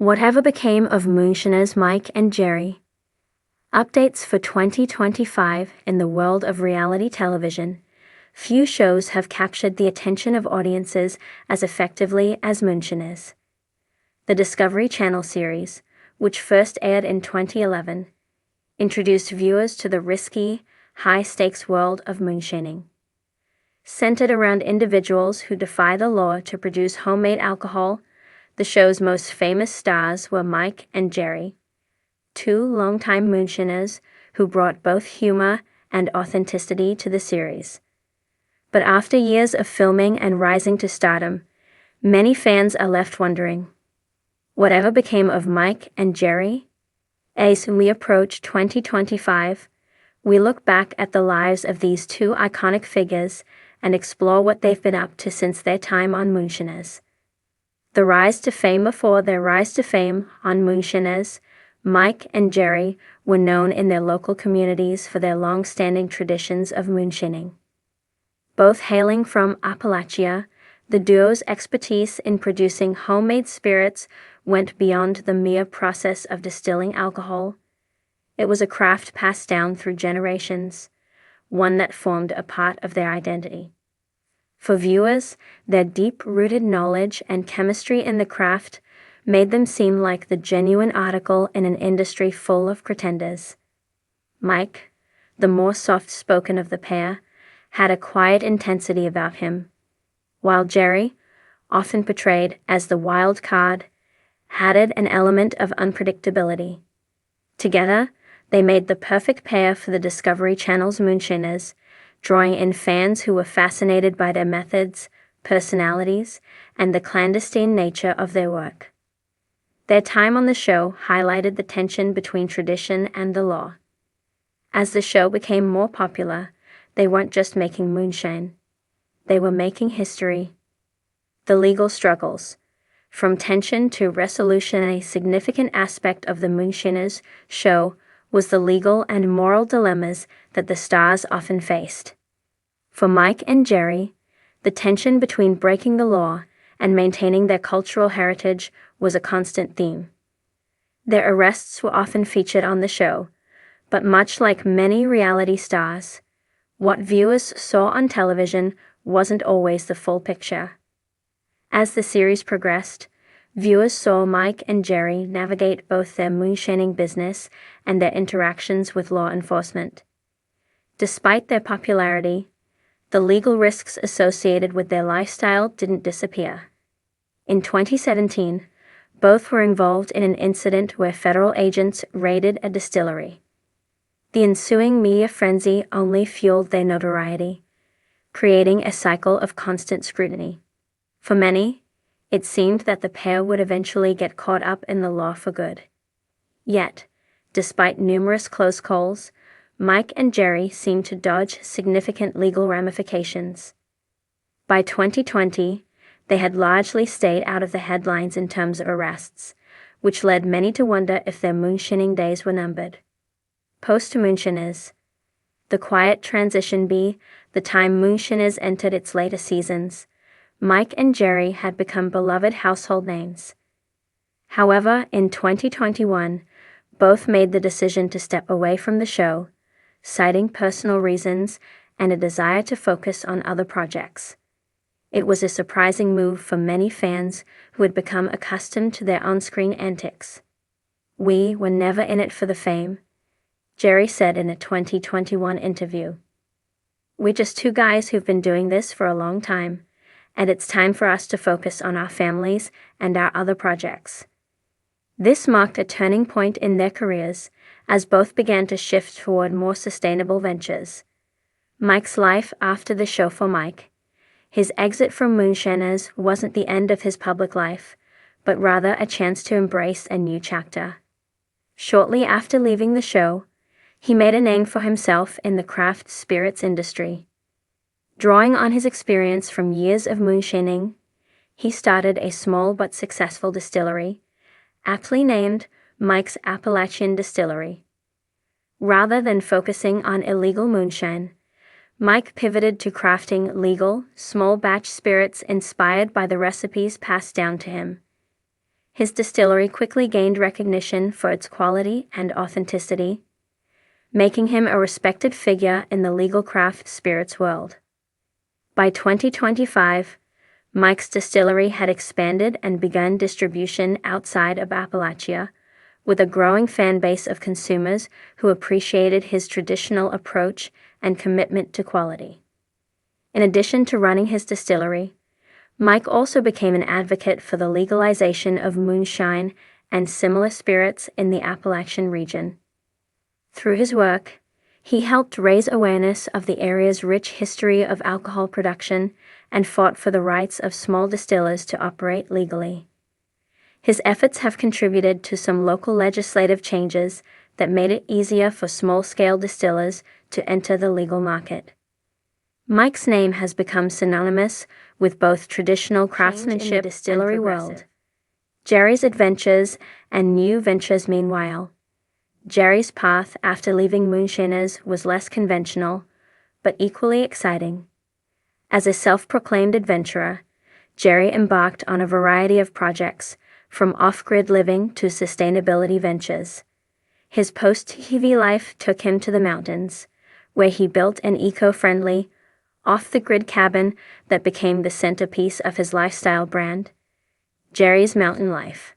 Whatever became of Moonshiners Mike and Jerry? Updates for 2025 in the world of reality television. Few shows have captured the attention of audiences as effectively as Moonshiners. The Discovery Channel series, which first aired in 2011, introduced viewers to the risky, high-stakes world of moonshining. Centered around individuals who defy the law to produce homemade alcohol, the show's most famous stars were Mike and Jerry, two longtime moonshiners who brought both humor and authenticity to the series. But after years of filming and rising to stardom, many fans are left wondering, whatever became of Mike and Jerry? As we approach 2025, we look back at the lives of these two iconic figures and explore what they've been up to since their time on Moonshiners. The rise to fame. Before their rise to fame on Moonshiners, Mike and Jerry were known in their local communities for their long-standing traditions of moonshining. Both hailing from Appalachia, the duo's expertise in producing homemade spirits went beyond the mere process of distilling alcohol. It was a craft passed down through generations, one that formed a part of their identity. For viewers, their deep-rooted knowledge and chemistry in the craft made them seem like the genuine article in an industry full of pretenders. Mike, the more soft-spoken of the pair, had a quiet intensity about him, while Jerry, often portrayed as the wild card, added an element of unpredictability. Together, they made the perfect pair for the Discovery Channel's Moonshiners, drawing in fans who were fascinated by their methods, personalities, and the clandestine nature of their work. Their time on the show highlighted the tension between tradition and the law. As the show became more popular, they weren't just making moonshine. They were making history. The legal struggles, from tension to resolution. A significant aspect of the Moonshiners show was the legal and moral dilemmas that the stars often faced. For Mike and Jerry, the tension between breaking the law and maintaining their cultural heritage was a constant theme. Their arrests were often featured on the show, but much like many reality stars, what viewers saw on television wasn't always the full picture. As the series progressed, viewers saw Mike and Jerry navigate both their moonshining business and their interactions with law enforcement. Despite their popularity, the legal risks associated with their lifestyle didn't disappear. In 2017, both were involved in an incident where federal agents raided a distillery. The ensuing media frenzy only fueled their notoriety, creating a cycle of constant scrutiny. For many, it seemed that the pair would eventually get caught up in the law for good. Yet, despite numerous close calls, Mike and Jerry seemed to dodge significant legal ramifications. By 2020, they had largely stayed out of the headlines in terms of arrests, which led many to wonder if their moonshining days were numbered. Post-Moonshiners, the quiet transition. The time Moonshiners entered its later seasons, Mike and Jerry had become beloved household names. However, in 2021, both made the decision to step away from the show, citing personal reasons and a desire to focus on other projects. It was a surprising move for many fans who had become accustomed to their on-screen antics. "We were never in it for the fame," Jerry said in a 2021 interview. "We're just two guys who've been doing this for a long time, and it's time for us to focus on our families and our other projects." This marked a turning point in their careers, as both began to shift toward more sustainable ventures. Mike's life after the show. For Mike, his exit from Moonshiners wasn't the end of his public life, but rather a chance to embrace a new chapter. Shortly after leaving the show, he made a name for himself in the craft spirits industry. Drawing on his experience from years of moonshining, he started a small but successful distillery, aptly named Mike's Appalachian Distillery. Rather than focusing on illegal moonshine, Mike pivoted to crafting legal, small-batch spirits inspired by the recipes passed down to him. His distillery quickly gained recognition for its quality and authenticity, making him a respected figure in the legal craft spirits world. By 2025, Mike's distillery had expanded and begun distribution outside of Appalachia, with a growing fan base of consumers who appreciated his traditional approach and commitment to quality. In addition to running his distillery, Mike also became an advocate for the legalization of moonshine and similar spirits in the Appalachian region. Through his work, he helped raise awareness of the area's rich history of alcohol production and fought for the rights of small distillers to operate legally. His efforts have contributed to some local legislative changes that made it easier for small-scale distillers to enter the legal market. Mike's name has become synonymous with both traditional craftsmanship in the distillery world, Jerry's adventures, and new ventures. Meanwhile, Jerry's path after leaving Moonshiners was less conventional, but equally exciting. As a self-proclaimed adventurer, Jerry embarked on a variety of projects, from off-grid living to sustainability ventures. His post-TV life took him to the mountains, where he built an eco-friendly, off-the-grid cabin that became the centerpiece of his lifestyle brand, Jerry's Mountain Life.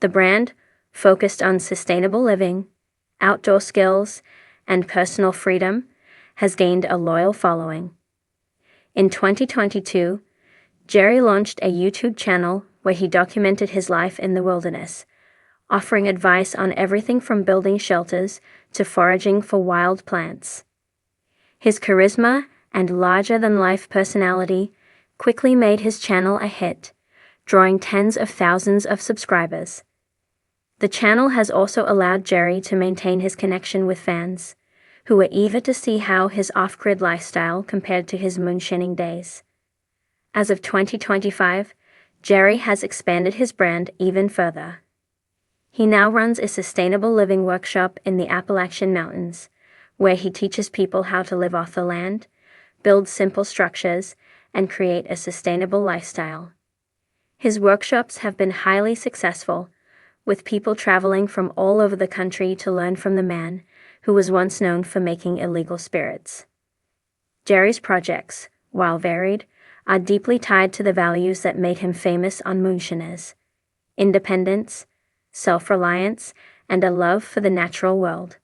The brand, focused on sustainable living, outdoor skills, and personal freedom, has gained a loyal following. In 2022, Jerry launched a YouTube channel where he documented his life in the wilderness, offering advice on everything from building shelters to foraging for wild plants. His charisma and larger-than-life personality quickly made his channel a hit, drawing tens of thousands of subscribers. The channel has also allowed Jerry to maintain his connection with fans, who were eager to see how his off-grid lifestyle compared to his moonshining days. As of 2025, Jerry has expanded his brand even further. He now runs a sustainable living workshop in the Appalachian Mountains, where he teaches people how to live off the land, build simple structures, and create a sustainable lifestyle. His workshops have been highly successful, with people traveling from all over the country to learn from the man who was once known for making illegal spirits. Jerry's projects, while varied, are deeply tied to the values that made him famous on Moonshiners: independence, self-reliance, and a love for the natural world.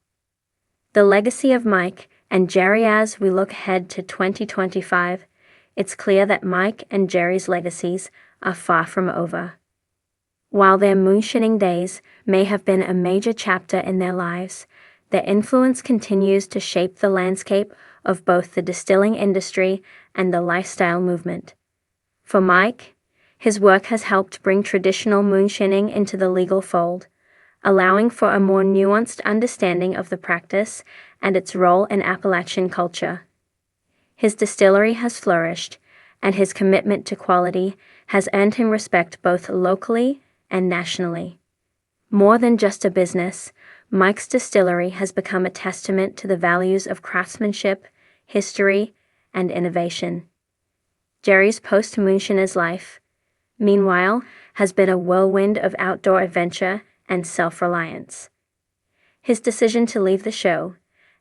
The legacy of Mike and Jerry. As we look ahead to 2025, it's clear that Mike and Jerry's legacies are far from over. While their moonshining days may have been a major chapter in their lives, their influence continues to shape the landscape of both the distilling industry and the lifestyle movement. For Mike, his work has helped bring traditional moonshining into the legal fold, allowing for a more nuanced understanding of the practice and its role in Appalachian culture. His distillery has flourished, and his commitment to quality has earned him respect both locally and nationally. More than just a business, Mike's distillery has become a testament to the values of craftsmanship, history, and innovation. Jerry's post-Moonshiners life, meanwhile, has been a whirlwind of outdoor adventure and self-reliance. His decision to leave the show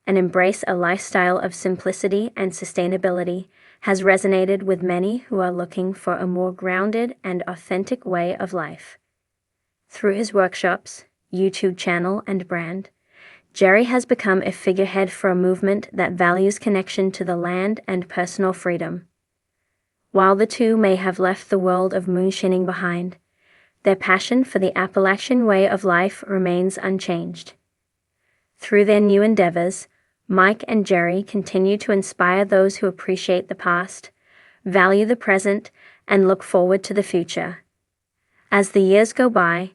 and embrace a lifestyle of simplicity and sustainability has resonated with many who are looking for a more grounded and authentic way of life. Through his workshops, YouTube channel, and brand, Jerry has become a figurehead for a movement that values connection to the land and personal freedom. While the two may have left the world of moonshining behind, their passion for the Appalachian way of life remains unchanged. Through their new endeavors, Mike and Jerry continue to inspire those who appreciate the past, value the present, and look forward to the future. As the years go by,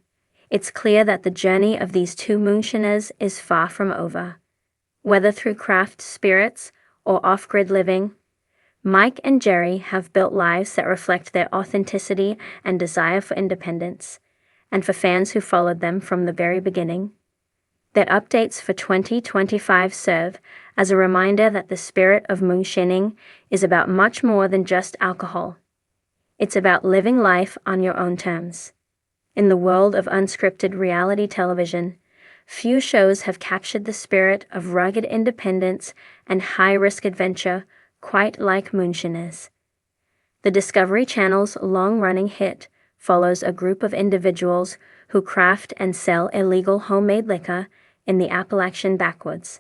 it's clear that the journey of these two moonshiners is far from over. Whether through craft spirits or off-grid living, Mike and Jerry have built lives that reflect their authenticity and desire for independence, and for fans who followed them from the very beginning, their updates for 2025 serve as a reminder that the spirit of moonshining is about much more than just alcohol. It's about living life on your own terms, In the world of unscripted reality television, few shows have captured the spirit of rugged independence and high-risk adventure quite like Moonshiners. The Discovery Channel's long-running hit follows a group of individuals who craft and sell illegal homemade liquor in the Appalachian backwoods.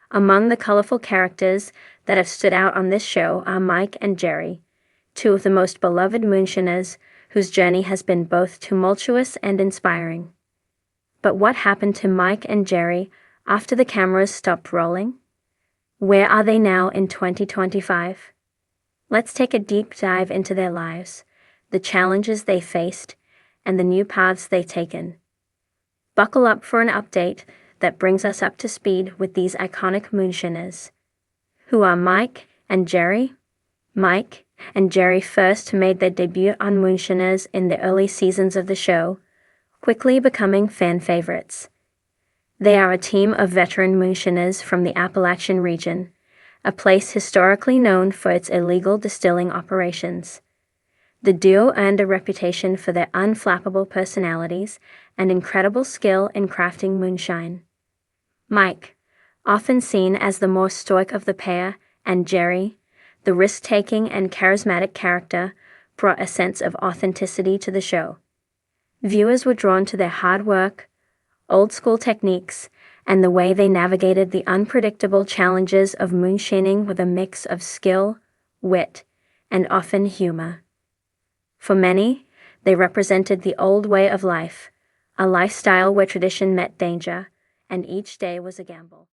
Among the colorful characters that have stood out on this show are Mike and Jerry, two of the most beloved Moonshiners whose journey has been both tumultuous and inspiring. But what happened to Mike and Jerry after the cameras stopped rolling? Where are they now in 2025? Let's take a deep dive into their lives, the challenges they faced, and the new paths they've taken. Buckle up for an update that brings us up to speed with these iconic Moonshiners. Who are Mike and Jerry? Mike and Jerry first made their debut on Moonshiners in the early seasons of the show, quickly becoming fan favorites. They are a team of veteran Moonshiners from the Appalachian region, a place historically known for its illegal distilling operations. The duo earned a reputation for their unflappable personalities and incredible skill in crafting moonshine. Mike, often seen as the more stoic of the pair, and Jerry, the risk-taking and charismatic character, brought a sense of authenticity to the show. Viewers were drawn to their hard work, old-school techniques, and the way they navigated the unpredictable challenges of moonshining with a mix of skill, wit, and often humor. For many, they represented the old way of life, a lifestyle where tradition met danger, and each day was a gamble.